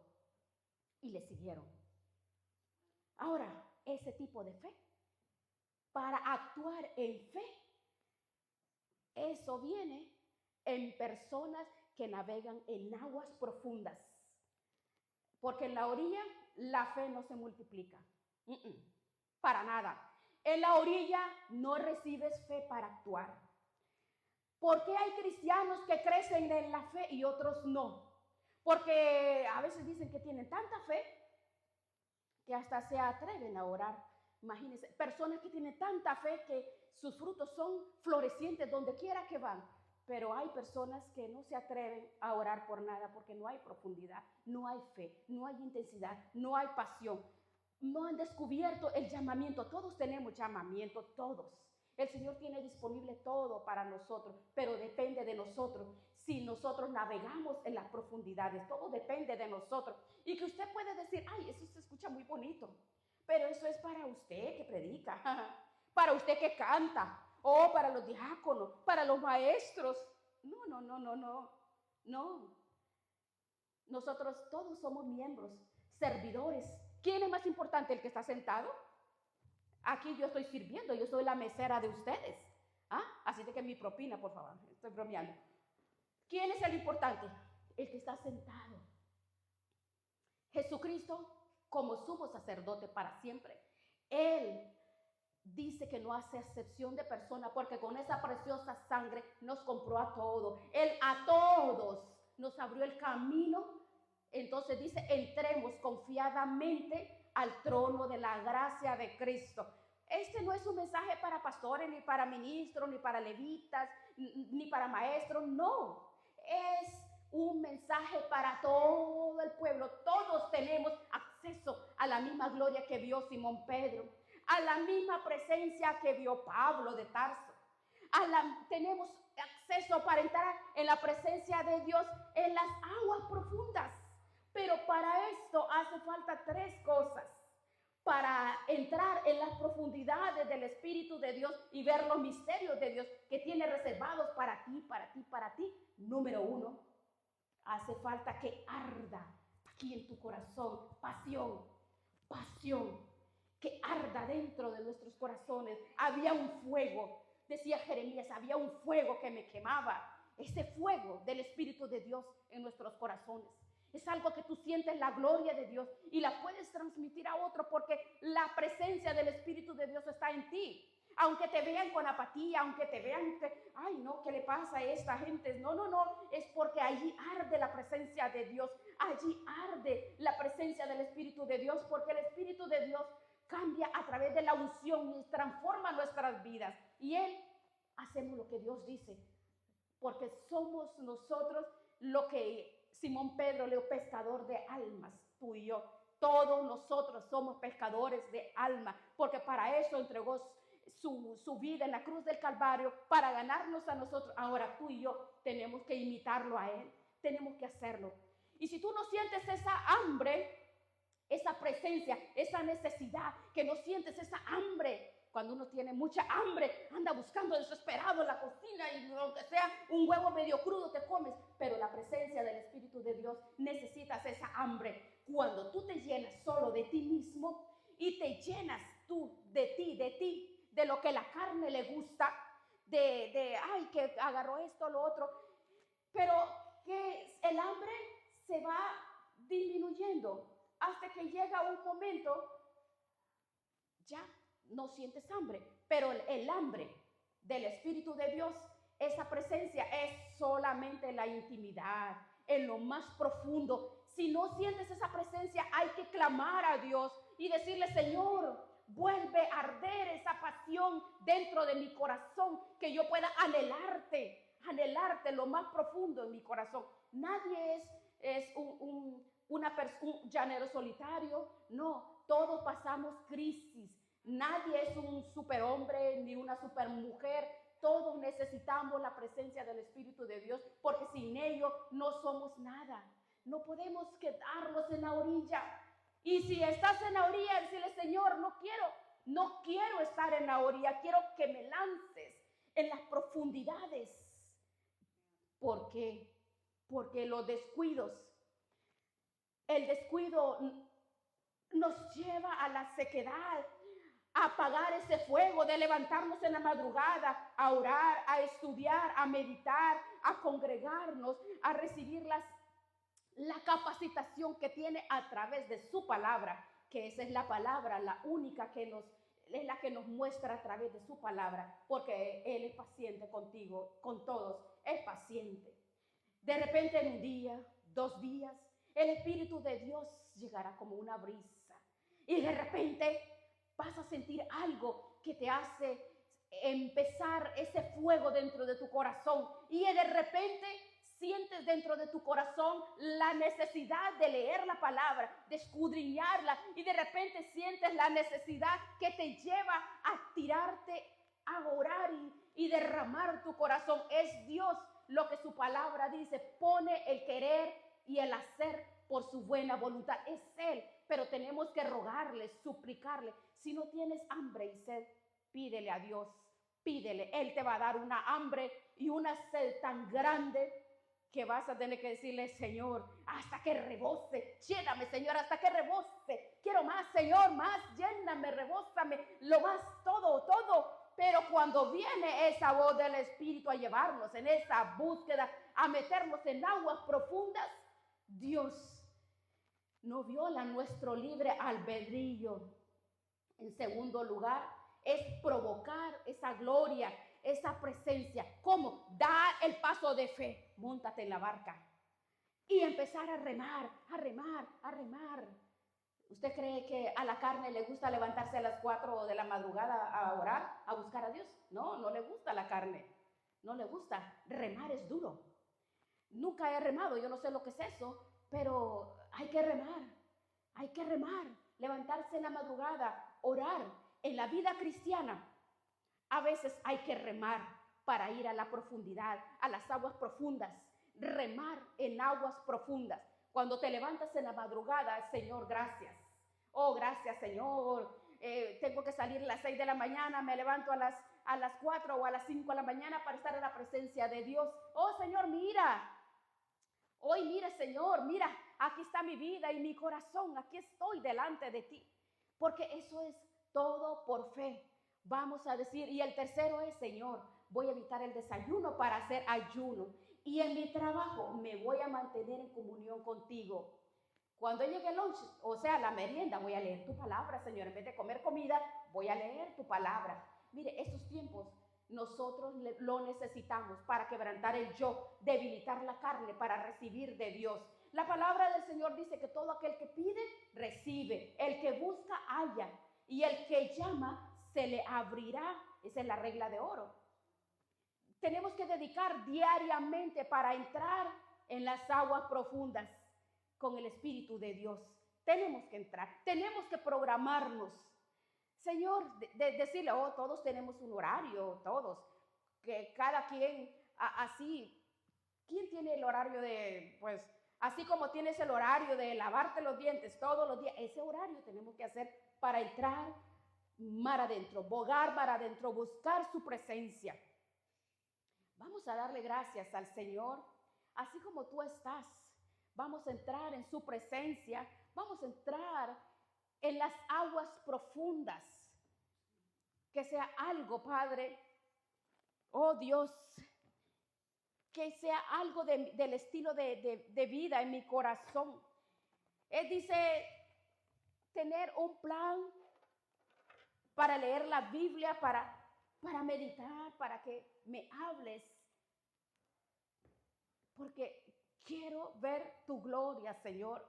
[SPEAKER 1] y le siguieron. Ahora, ese tipo de fe, para actuar en fe, eso viene en personas que navegan en aguas profundas. Porque en la orilla la fe no se multiplica. Para nada. En la orilla no recibes fe para actuar. ¿Por qué hay cristianos que crecen en la fe y otros no? Porque a veces dicen que tienen tanta fe que hasta se atreven a orar. Imagínense, personas que tienen tanta fe que sus frutos son florecientes donde quiera que van. Pero hay personas que no se atreven a orar por nada porque no hay profundidad, no hay fe, no hay intensidad, no hay pasión. No han descubierto el llamamiento. Todos tenemos llamamiento, todos. El Señor tiene disponible todo para nosotros, pero depende de nosotros. Si nosotros navegamos en las profundidades, todo depende de nosotros. Y que usted puede decir, ay, eso se escucha muy bonito. Pero eso es para usted que predica, para usted que canta, o para los diáconos, para los maestros. No, no, no, no, no, no. Nosotros todos somos miembros, servidores. ¿Quién es más importante, el que está sentado? Aquí yo estoy sirviendo, yo soy la mesera de ustedes. ¿Ah? Así de que mi propina, por favor, estoy bromeando. ¿Quién es el importante? El que está sentado. Jesucristo, como sumo sacerdote para siempre, Él dice que no hace excepción de persona, porque con esa preciosa sangre nos compró a todos. Él a todos nos abrió el camino. Entonces dice, entremos confiadamente al trono de la gracia de Cristo. Este no es un mensaje para pastores, ni para ministros, ni para levitas, ni para maestros, no. Es un mensaje para todo el pueblo. Todos tenemos acceso a la misma gloria que vio Simón Pedro, a la misma presencia que vio Pablo de Tarso. Tenemos acceso para entrar en la presencia de Dios en las aguas profundas. Pero para esto hace falta tres cosas. Para entrar en las profundidades del Espíritu de Dios y ver los misterios de Dios que tiene reservados para ti, para ti, para ti. Número uno, hace falta que arda aquí en tu corazón pasión, pasión, que arda dentro de nuestros corazones. Había un fuego, decía Jeremías, había un fuego que me quemaba. Ese fuego del Espíritu de Dios en nuestros corazones. Es algo que tú sientes la gloria de Dios y la puedes transmitir a otro porque la presencia del Espíritu de Dios está en ti. Aunque te vean con apatía, aunque te vean que, ay no, ¿qué le pasa a esta gente? No, no, no, es porque allí arde la presencia de Dios. Allí arde la presencia del Espíritu de Dios, porque el Espíritu de Dios cambia a través de la unción y transforma nuestras vidas. Y Él, hacemos lo que Dios dice, porque somos nosotros lo que Simón Pedro le dijo, pescador de almas, tú y yo. Todos nosotros somos pescadores de almas, porque para eso entregó su vida en la cruz del Calvario, para ganarnos a nosotros. Ahora tú y yo tenemos que imitarlo a Él, tenemos que hacerlo. Y si tú no sientes esa hambre, esa presencia, esa necesidad, que no sientes esa hambre, cuando uno tiene mucha hambre, anda buscando desesperado en la cocina y aunque sea un huevo medio crudo te comes, pero la presencia del Espíritu de Dios necesitas esa hambre. Cuando tú te llenas solo de ti mismo y te llenas tú de ti, de lo que la carne le gusta, ay, que agarró esto, lo otro, pero que el hambre se va disminuyendo hasta que llega un momento, ya no sientes hambre, pero el hambre del Espíritu de Dios, esa presencia es solamente en la intimidad, en lo más profundo. Si no sientes esa presencia, hay que clamar a Dios y decirle, Señor, vuelve a arder esa pasión dentro de mi corazón, que yo pueda anhelarte lo más profundo en mi corazón. Nadie es un llanero solitario, no, todos pasamos crisis. Nadie es un superhombre ni una supermujer. Todos necesitamos la presencia del Espíritu de Dios, porque sin ello no somos nada. No podemos quedarnos en la orilla. Y si estás en la orilla, decirle, Señor, no quiero estar en la orilla, quiero que me lances en las profundidades. ¿Por qué? Porque los descuidos, el descuido nos lleva a la sequedad, a apagar ese fuego de levantarnos en la madrugada, a orar, a estudiar, a meditar, a congregarnos, a recibir la capacitación que tiene a través de su palabra, que esa es la palabra, la única que es la que nos muestra a través de su palabra, porque Él es paciente contigo, con todos, es paciente. De repente en un día, 2 días, el Espíritu de Dios llegará como una brisa y de repente vas a sentir algo que te hace empezar ese fuego dentro de tu corazón y de repente sientes dentro de tu corazón la necesidad de leer la palabra, de escudriñarla y de repente sientes la necesidad que te lleva a tirarte a orar y derramar tu corazón. Es Dios lo que su palabra dice, pone el querer y el hacer por su buena voluntad. Es Él, pero tenemos que rogarle, suplicarle. Si no tienes hambre y sed, pídele a Dios, pídele. Él te va a dar una hambre y una sed tan grande que vas a tener que decirle, Señor, hasta que rebose, lléname, Señor, hasta que rebose. Quiero más, Señor, más, lléname, rebósame, lo más, todo, todo. Pero cuando viene esa voz del Espíritu a llevarnos en esa búsqueda, a meternos en aguas profundas, Dios no viola nuestro libre albedrío. En segundo lugar, es provocar esa gloria, esa presencia. ¿Cómo? Da el paso de fe. Móntate en la barca y empezar a remar, a remar, a remar. ¿Usted cree que a la carne le gusta levantarse a las 4 de la madrugada a orar, a buscar a Dios? No, no le gusta la carne. No le gusta. Remar es duro. Nunca he remado, yo no sé lo que es eso, pero hay que remar. Hay que remar, levantarse en la madrugada, orar. En la vida cristiana, a veces hay que remar para ir a la profundidad, a las aguas profundas. Remar en aguas profundas. Cuando te levantas en la madrugada, Señor, gracias. Oh, gracias, Señor. Tengo que salir a las 6 de la mañana, me levanto a las 4 o a las 5 de la mañana para estar en la presencia de Dios. Oh, Señor, mira. Hoy, mira, Señor, mira, aquí está mi vida y mi corazón. Aquí estoy delante de ti. Porque eso es todo por fe. Vamos a decir, y el tercero es, Señor, voy a evitar el desayuno para hacer ayuno. Y en mi trabajo me voy a mantener en comunión contigo. Cuando llegue el lunch, o sea, la merienda, voy a leer tu palabra, Señor. En vez de comer comida, voy a leer tu palabra. Mire, estos tiempos nosotros lo necesitamos para quebrantar el yo, debilitar la carne para recibir de Dios. La palabra del Señor dice que todo aquel que pide, recibe. El que busca, halla. Y el que llama, se le abrirá. Esa es la regla de oro. Tenemos que dedicar diariamente para entrar en las aguas profundas con el Espíritu de Dios. Tenemos que entrar, tenemos que programarnos. Señor, decirle, oh, todos tenemos un horario, todos, que cada quien, así, ¿quién tiene el horario de, pues, así como tienes el horario de lavarte los dientes todos los días? Ese horario tenemos que hacer para entrar mar adentro, bogar mar adentro, buscar su presencia. Vamos a darle gracias al Señor, así como tú estás. Vamos a entrar en su presencia, vamos a entrar en las aguas profundas. Que sea algo, Padre, oh Dios, que sea algo del estilo de vida en mi corazón. Él dice, tener un plan para leer la Biblia, para meditar, para que me hables. Porque quiero ver tu gloria, Señor.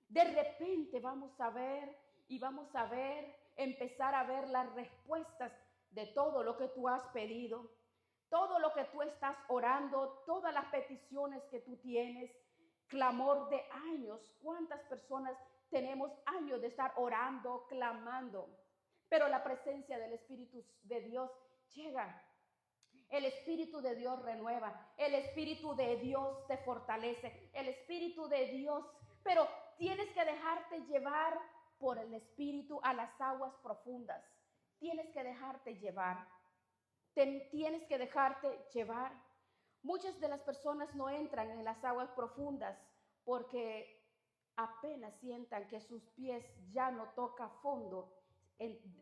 [SPEAKER 1] De repente vamos a ver y vamos a ver, empezar a ver las respuestas de todo lo que tú has pedido, todo lo que tú estás orando, todas las peticiones que tú tienes, clamor de años. ¿Cuántas personas tenemos años de estar orando, clamando? Pero la presencia del Espíritu de Dios llega. El Espíritu de Dios renueva, el Espíritu de Dios te fortalece, el Espíritu de Dios, pero tienes que dejarte llevar por el Espíritu a las aguas profundas. Tienes que dejarte llevar. Tienes que dejarte llevar. Muchas de las personas no entran en las aguas profundas porque apenas sientan que sus pies ya no tocan fondo,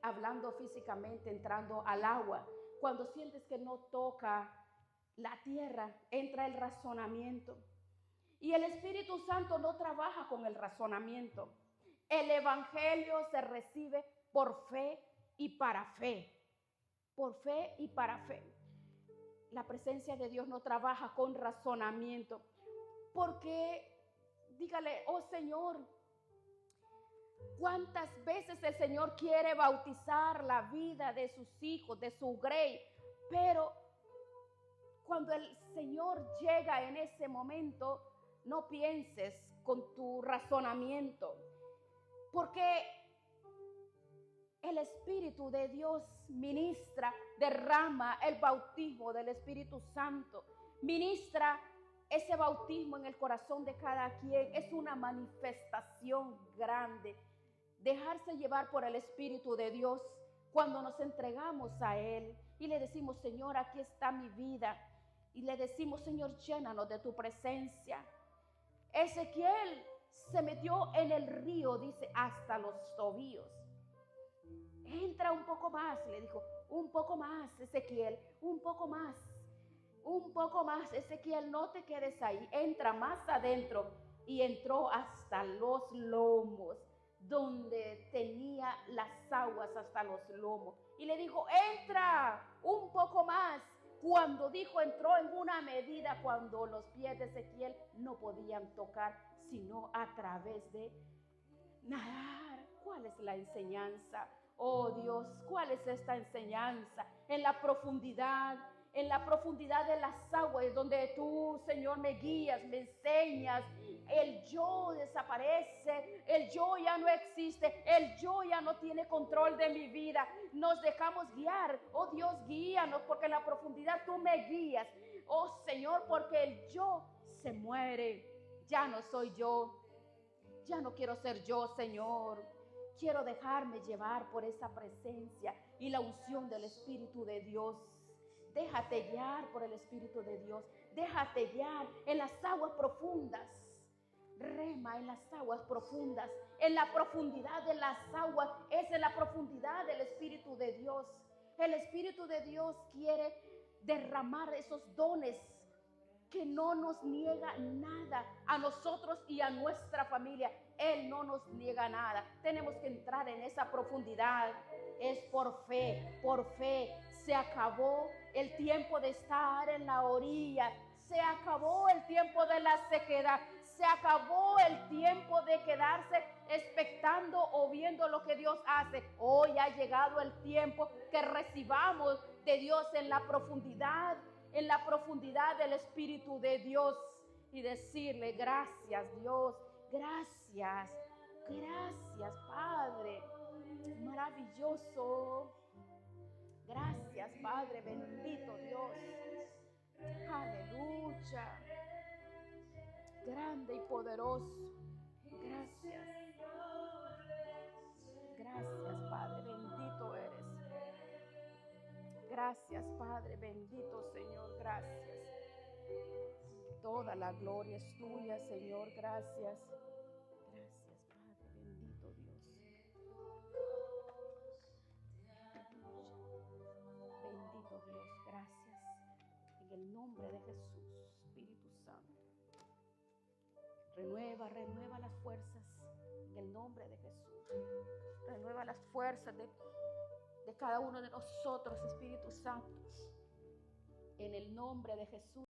[SPEAKER 1] hablando físicamente, entrando al agua. Cuando sientes que no toca la tierra, entra el razonamiento. Y el Espíritu Santo no trabaja con el razonamiento. El Evangelio se recibe por fe y para fe. Por fe y para fe. La presencia de Dios no trabaja con razonamiento. Porque, dígale, oh Señor, ¿cuántas veces el Señor quiere bautizar la vida de sus hijos, de su grey? Pero cuando el Señor llega en ese momento, no pienses con tu razonamiento, porque el Espíritu de Dios ministra, derrama el bautismo del Espíritu Santo, ministra ese bautismo en el corazón de cada quien es una manifestación grande. Dejarse llevar por el Espíritu de Dios cuando nos entregamos a Él y le decimos, Señor, aquí está mi vida. Y le decimos, Señor, llénanos de tu presencia. Ezequiel se metió en el río, dice, hasta los tobillos. Entra un poco más, le dijo, un poco más, Ezequiel, un poco más. Un poco más, Ezequiel, no te quedes ahí, entra más adentro. Y entró hasta los lomos, donde tenía las aguas hasta los lomos. Y le dijo, entra un poco más. Cuando dijo, entró en una medida cuando los pies de Ezequiel no podían tocar, sino a través de nadar. ¿Cuál es la enseñanza? Oh Dios, ¿cuál es esta enseñanza? En la profundidad de las aguas, donde tú, Señor, me guías, me enseñas. El yo desaparece, el yo ya no existe, el yo ya no tiene control de mi vida. Nos dejamos guiar. Oh Dios, guíanos, porque en la profundidad tú me guías. Oh Señor, porque el yo se muere. Ya no soy yo. Ya no quiero ser yo, Señor. Quiero dejarme llevar por esa presencia y la unción del Espíritu de Dios. Déjate guiar por el Espíritu de Dios. Déjate guiar en las aguas profundas. Rema en las aguas profundas. En la profundidad de las aguas es en la profundidad del Espíritu de Dios. El Espíritu de Dios quiere derramar esos dones que no nos niega nada a nosotros y a nuestra familia. Él no nos niega nada. Tenemos que entrar en esa profundidad. Es por fe, por fe. Se acabó el tiempo de estar en la orilla. Se acabó el tiempo de la sequedad. Se acabó el tiempo de quedarse expectando o viendo lo que Dios hace. Hoy ha llegado el tiempo que recibamos de Dios en la profundidad del Espíritu de Dios y decirle, gracias Dios, gracias, gracias Padre, maravilloso, gracias Padre, bendito Dios, aleluya, grande y poderoso, gracias, gracias Padre, bendito eres. Gracias, Padre, bendito Señor, gracias. Toda la gloria es tuya, Señor, gracias. Gracias, Padre, bendito Dios. Bendito Dios, gracias. En el nombre de Jesús, Espíritu Santo. Renueva las fuerzas. En el nombre de Jesús. Renueva las fuerzas de cada uno de nosotros, Espíritu Santo. En el nombre de Jesús.